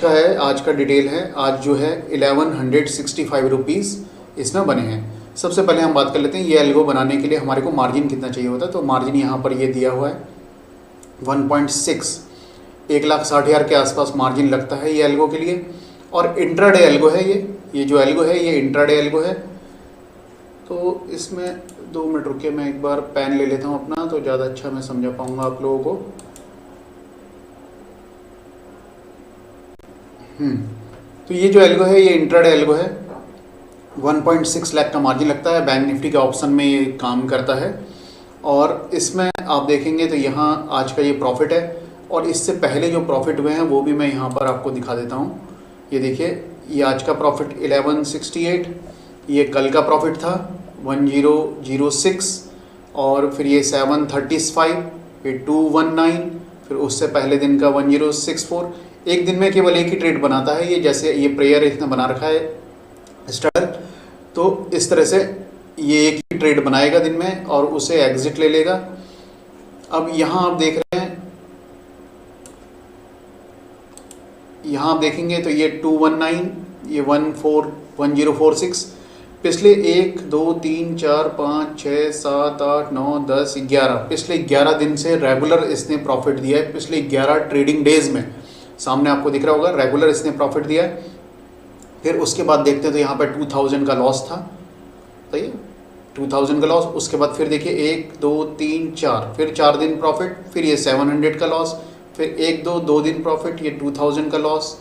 का है, आज का डिटेल है। आज जो है 1165 रुपीज़ इसमें बने हैं। सबसे पहले हम बात कर लेते हैं ये एल्गो बनाने के लिए हमारे को मार्जिन कितना चाहिए होता है। तो मार्जिन यहाँ पर ये दिया हुआ है 1.6, 1,60,000 के आसपास मार्जिन लगता है ये एल्गो के लिए। और इंट्राडे एल्गो है ये जो एल्गो है ये इंट्राडे एल्गो है। तो इसमें 2 मिनट रुके, मैं एक बार पेन ले लेता हूँ अपना, तो ज़्यादा अच्छा मैं समझा पाऊँगा आप लोगों को। तो ये जो एल्गो है ये इंट्राडे एल्गो है। 1.6 लाख का मार्जिन लगता है। बैंक निफ्टी के ऑप्शन में ये काम करता है। और इसमें आप देखेंगे तो यहाँ आज का ये प्रॉफिट है, और इससे पहले जो प्रॉफिट हुए हैं वो भी मैं यहाँ पर आपको दिखा देता हूँ। ये देखिए, ये आज का प्रॉफिट 1168, ये कल का प्रॉफिट था 1006, और फिर ये 735, फिर 219, फिर उससे पहले दिन का 1064। एक दिन में केवल एक ही ट्रेड बनाता है ये, जैसे ये प्रेयर इसने बना रखा है स्ट्रगल, तो इस तरह से ये एक ही ट्रेड बनाएगा दिन में और उसे एग्जिट ले लेगा। अब यहाँ आप देख रहे हैं, यहाँ आप देखेंगे तो ये 219, ये 1046, पिछले 1 2 3 4 5 6 7 8 9 10 11 पिछले 11 दिन से रेगुलर इसने प्रॉफिट दिया है। पिछले 11 ट्रेडिंग डेज में सामने आपको दिख रहा होगा रेगुलर इसने प्रॉफिट दिया है। फिर उसके बाद देखते हैं तो यहाँ पर 2000 का लॉस था, सही है, 2000 का लॉस। उसके बाद फिर देखिए 1 2 3 4, फिर 4 दिन प्रॉफिट, फिर ये 700 का लॉस, फिर 1 2 दिन प्रॉफिट, ये 2000 का लॉस,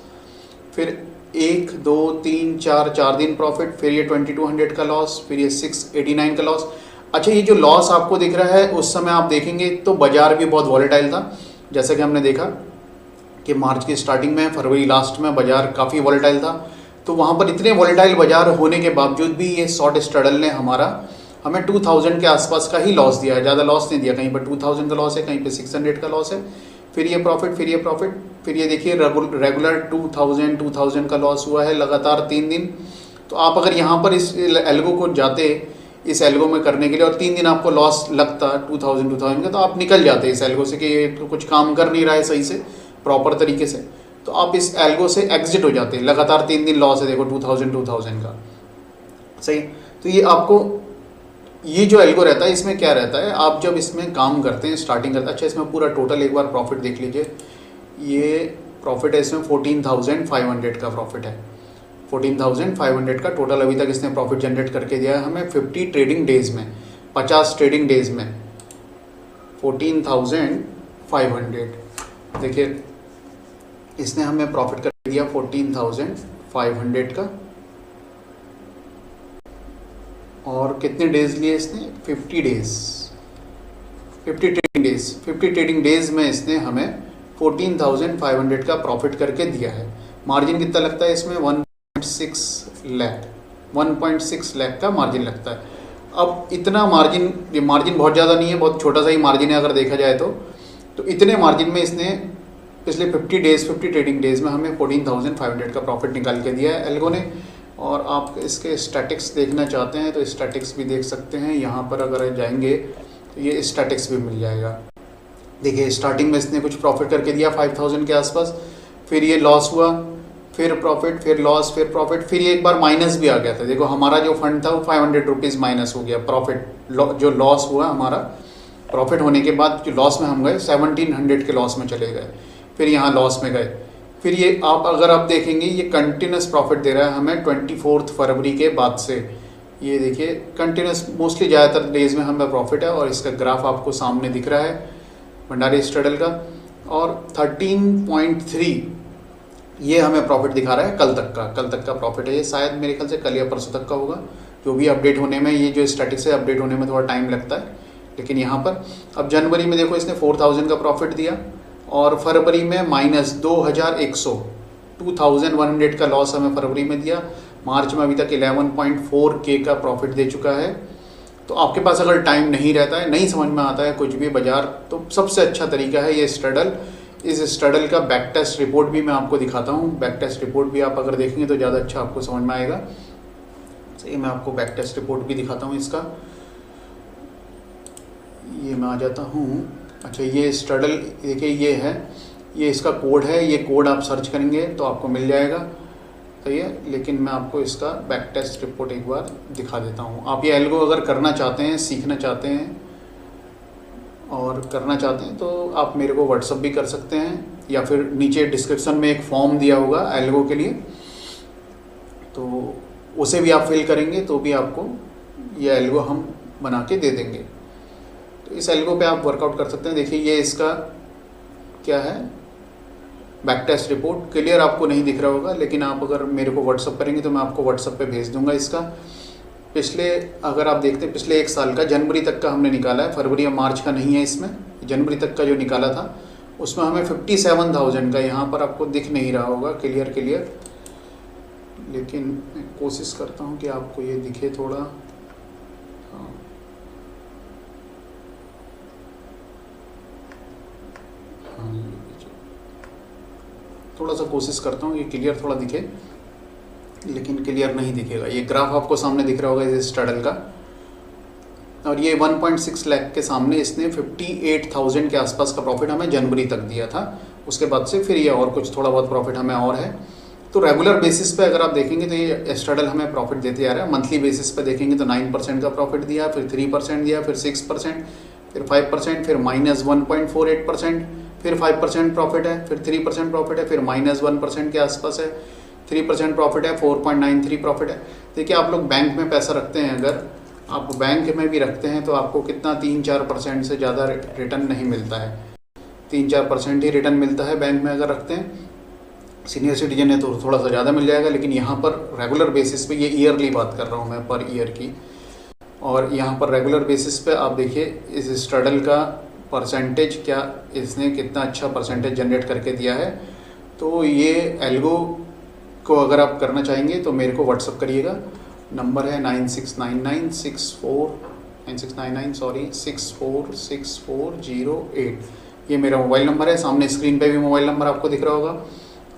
फिर 1 2 3 4 दिन प्रॉफिट, फिर ये 2200 का लॉस, फिर ये 689 का लॉस। अच्छा, ये जो लॉस आपको दिख रहा है उस समय आप देखेंगे तो बाजार भी बहुत वॉलेटाइल था। जैसा कि हमने देखा कि मार्च की स्टार्टिंग में, फरवरी लास्ट में बाजार काफ़ी वॉलेटाइल था। तो वहाँ पर इतने वॉलेटाइल बाजार होने के बावजूद भी ये शॉर्ट स्ट्रैडल ने हमें 2000 के आसपास का ही लॉस दिया है, ज़्यादा लॉस नहीं दिया। कहीं पर 2000 का लॉस है, कहीं पे 600 का लॉस है, फिर ये प्रॉफिट, फिर ये प्रॉफिट, फिर ये देखिए रेगुलर 2000 का लॉस हुआ है लगातार 3 दिन। तो आप अगर यहाँ पर इस एल्गो को जाते, इस एल्गो में करने के लिए, और 3 दिन आपको लॉस लगता 2000 का, तो आप निकल जाते इस एल्गो से कि ये तो कुछ काम कर नहीं रहा है सही से, प्रॉपर तरीके से, तो आप इस एल्गो से एग्जिट हो जाते। लगातार 3 दिन लॉस है, देखो 2000 का, सही। तो ये आपको, ये जो एल्गो रहता है इसमें क्या रहता है, आप जब इसमें काम करते हैं, स्टार्टिंग करते हैं, अच्छा इसमें पूरा टोटल एक बार प्रॉफिट देख लीजिए। ये प्रॉफिट है इसमें 14,500 का प्रॉफिट है। 14,500 का टोटल अभी तक इसने प्रॉफिट जनरेट करके दिया है हमें 50 ट्रेडिंग डेज में, 50 ट्रेडिंग डेज में 14,500। देखिए इसने हमें प्रॉफिट कर दिया 14,500 का, और कितने डेज लिए इसने, 50 डेज, 50 ट्रेडिंग डेज में इसने हमें 14,500 का प्रॉफिट करके दिया है। मार्जिन कितना लगता है इसमें, 1.6 लाख का मार्जिन लगता है। अब इतना मार्जिन, ये मार्जिन बहुत ज़्यादा नहीं है, बहुत छोटा सा ही मार्जिन है अगर देखा जाए तो इतने मार्जिन में इसने पिछले 50 ट्रेडिंग डेज में हमें 14,500 का प्रॉफिट निकाल के दिया है एल्गो ने। और आप इसके स्टैटिक्स देखना चाहते हैं तो स्टैटिक्स भी देख सकते हैं। यहाँ पर अगर जाएंगे तो ये स्टैटिक्स भी मिल जाएगा। देखिए स्टार्टिंग में इसने कुछ प्रॉफिट करके दिया 5000 के आसपास, फिर ये लॉस हुआ, फिर प्रॉफिट, फिर लॉस, फिर प्रॉफिट, फिर ये एक बार माइनस भी आ गया था। देखो हमारा जो फंड था वो 500 रुपीज़ माइनस हो गया प्रॉफिट, जो लॉस हुआ हमारा, प्रॉफिट होने के बाद जो लॉस में हम गए 1700 के लॉस में चले गए, फिर यहाँ लॉस में गए। फिर ये अगर आप देखेंगे ये कंटिन्यूस प्रॉफिट दे रहा है हमें 24 फरवरी के बाद से। ये देखिए कंटिन्यूस, मोस्टली ज़्यादातर डेज में हमें प्रॉफिट है, और इसका ग्राफ आपको सामने दिख रहा है भंडारी स्ट्रैडल का। और 13.3 ये हमें प्रॉफिट दिखा रहा है कल तक का प्रॉफिट है ये, शायद मेरे ख्याल से कल या परसों तक का होगा। जो भी अपडेट होने में, ये जो स्टैटिक्स है अपडेट होने में थोड़ा टाइम लगता है, लेकिन यहाँ पर अब जनवरी में देखो इसने 4000 का प्रॉफिट दिया, और फरवरी में माइनस 2100 का लॉस हमें फरवरी में दिया। मार्च में अभी तक 11.4K का प्रॉफिट दे चुका है। तो आपके पास अगर टाइम नहीं रहता है, नहीं समझ में आता है कुछ भी बाजार, तो सबसे अच्छा तरीका है ये स्ट्रैडल। इस स्ट्रैडल का बैक टेस्ट रिपोर्ट भी मैं आपको दिखाता हूँ। बैक टेस्ट रिपोर्ट भी आप अगर देखेंगे तो ज़्यादा अच्छा आपको समझ में आएगा। सही, मैं आपको बैक टेस्ट रिपोर्ट भी दिखाता हूँ इसका। ये मैं आ जाता हूँ। अच्छा, ये स्ट्रैडल देखिए, ये है ये इसका कोड है, ये कोड आप सर्च करेंगे तो आपको मिल जाएगा, सही है। लेकिन मैं आपको इसका बैक टेस्ट रिपोर्ट एक बार दिखा देता हूँ। आप ये एल्गो अगर करना चाहते हैं, सीखना चाहते हैं और करना चाहते हैं तो आप मेरे को व्हाट्सअप भी कर सकते हैं, या फिर नीचे डिस्क्रिप्शन में एक फॉर्म दिया होगा एल्गो के लिए, तो उसे भी आप फिल करेंगे तो भी आपको ये एल्गो हम बना के दे देंगे। तो इस एल्गो पे आप वर्कआउट कर सकते हैं। देखिए ये इसका क्या है, बैक टेस्ट रिपोर्ट क्लियर आपको नहीं दिख रहा होगा, लेकिन आप अगर मेरे को व्हाट्सअप करेंगे तो मैं आपको व्हाट्सअप पे भेज दूंगा इसका। पिछले अगर आप देखते हैं पिछले 1 साल का जनवरी तक का हमने निकाला है, फरवरी या मार्च का नहीं है इसमें, जनवरी तक का जो निकाला था उसमें हमें 57,000 का, यहाँ पर आपको दिख नहीं रहा होगा क्लियर, लेकिन मैं कोशिश करता हूँ कि आपको ये दिखे थोड़ा। हाँ, थोड़ा सा कोशिश करता हूँ ये क्लियर थोड़ा दिखे, लेकिन क्लियर नहीं दिखेगा। ये ग्राफ आपको सामने दिख रहा होगा इस स्ट्रडल का, और ये 1.6 लाख के सामने इसने 58,000 के आसपास का प्रॉफिट हमें जनवरी तक दिया था। उसके बाद से फिर ये और कुछ थोड़ा बहुत प्रॉफिट हमें और है। तो रेगुलर बेसिस पे अगर आप देखेंगे तो ये स्ट्रडल हमें प्रॉफिट देते आ रहा है। मंथली बेसिस पे देखेंगे तो 9% का प्रॉफिट दिया, फिर 3% दिया, फिर 6%, फिर 5%, फिर -1.48%, फिर 5% प्रॉफिट है, फिर 3% प्रॉफिट है, फिर -1% के आसपास है, 3% प्रॉफिट है, 4.93 प्रॉफिट है। देखिए आप लोग बैंक में पैसा रखते हैं, अगर आप बैंक में भी रखते हैं तो आपको कितना 3-4% से ज़्यादा रिटर्न नहीं मिलता है, 3-4% ही रिटर्न मिलता है बैंक में अगर रखते हैं। सीनियर सिटीजन है तो थोड़ा सा ज़्यादा मिल जाएगा, लेकिन यहाँ पर रेगुलर बेसिस पे, ये ईयरली बात कर रहा हूँ मैं, पर ईयर की, और यहाँ पर रेगुलर बेसिस पे आप देखिए इस स्ट्रडल का परसेंटेज क्या, इसने कितना अच्छा परसेंटेज जनरेट करके दिया है। तो ये एल्गो को अगर आप करना चाहेंगे तो मेरे को व्हाट्सअप करिएगा, नंबर है 9699646408। ये मेरा मोबाइल नंबर है, सामने स्क्रीन पे भी मोबाइल नंबर आपको दिख रहा होगा।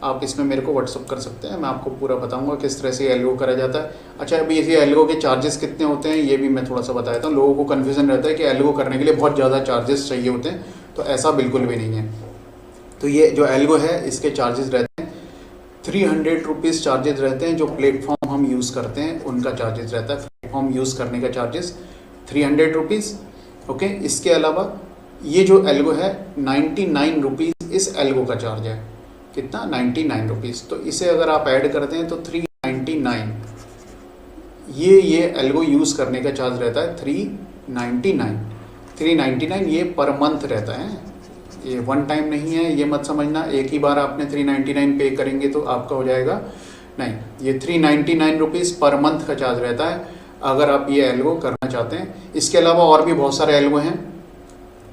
आप इसमें मेरे को व्हाट्सअप कर सकते हैं, मैं आपको पूरा बताऊंगा किस तरह से एल्गो करा जाता है। अच्छा, अभी ये एल्गो के चार्जेस कितने होते हैं ये भी मैं थोड़ा सा बता देता हूँ। लोगों को कन्फ्यूज़न रहता है कि एल्गो करने के लिए बहुत ज़्यादा चार्जेस चाहिए होते हैं, तो ऐसा बिल्कुल भी नहीं है। तो ये जो एल्गो है इसके चार्जेस रहते हैं 300 रुपीज़ चार्जेस रहते हैं। जो प्लेटफॉर्म हम यूज़ करते हैं उनका चार्जेस रहता है, प्लेटफॉर्म यूज़ करने का चार्जेस 300 रुपीज़। ओके, इसके अलावा ये जो एल्गो है 99 रुपीज़ इस एल्गो का चार्ज है। कितना? 99 रुपीज़। तो इसे अगर आप ऐड करते हैं तो 399, ये एल्गो यूज़ करने का चार्ज रहता है 399 ये पर मंथ रहता है। ये वन टाइम नहीं है, ये मत समझना एक ही बार आपने 399 पे करेंगे तो आपका हो जाएगा, नहीं, ये 399 रुपीज़ पर मंथ का चार्ज रहता है अगर आप ये एल्गो करना चाहते हैं। इसके अलावा और भी बहुत सारे एल्गो हैं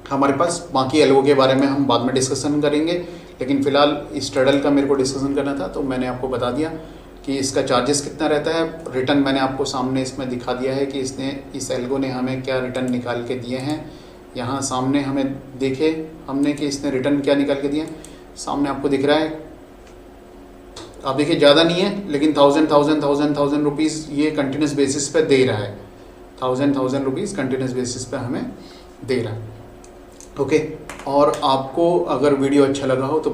हमारे पास, बाकी एल्गो के बारे में हम बाद में डिस्कशन करेंगे, लेकिन फ़िलहाल इस स्ट्रडल का मेरे को डिस्कशन करना था तो मैंने आपको बता दिया कि इसका चार्जेस कितना रहता है। रिटर्न मैंने आपको सामने इसमें दिखा दिया है कि इस एल्गो ने हमें क्या रिटर्न निकाल के दिए हैं। यहाँ सामने हमें देखे हमने कि इसने रिटर्न क्या निकाल के दिए, सामने आपको दिख रहा है। आप देखिए ज़्यादा नहीं है, लेकिन 1000 रुपीज़ ये कंटिन्यूस बेसिस पे दे रहा है, 1000 रुपीज़ कंटिन्यूस बेसिस पे हमें दे रहा है। ओके, और आपको अगर वीडियो अच्छा लगा हो तो